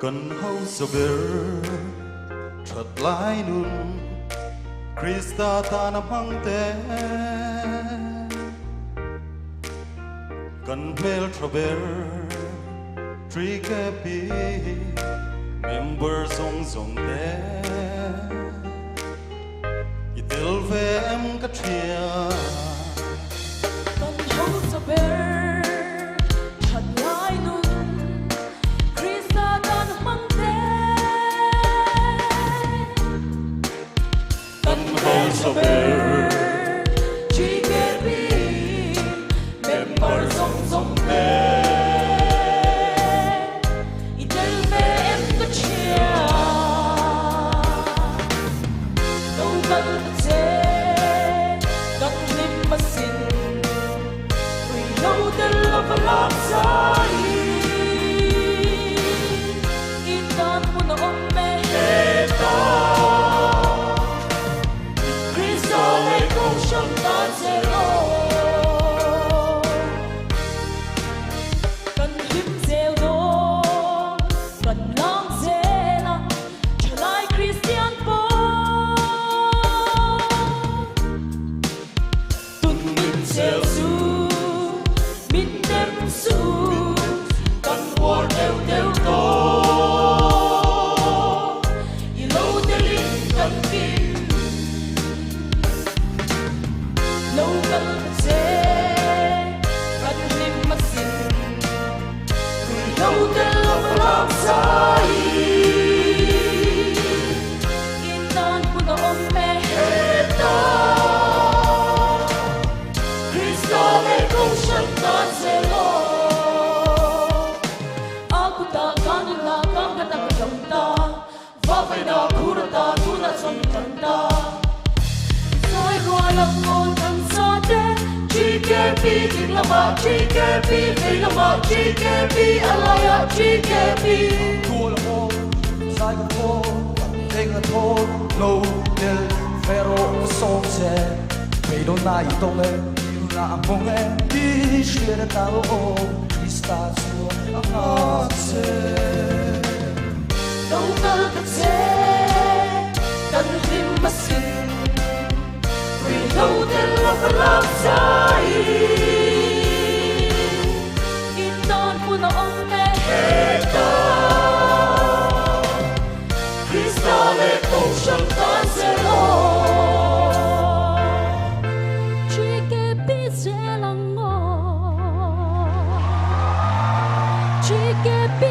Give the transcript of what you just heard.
Cần hâu so ber thật lái nun Krista ta nam hăng te Cần mel traber tri ke pi member song song te itel ve em ka thia Cần hâu so ber thật lái nun Krista ta nam hăng te Cần hâu so ber tri ke pi member song song te GKP, Velama, GKP, Alaya, GKP. Cool home, cycle home, take a toll, no del, ferro, sonse. Pero na itong na among di share tao, istaso ang ase. Local katse, kanhim masin, reloaded love love side. GKP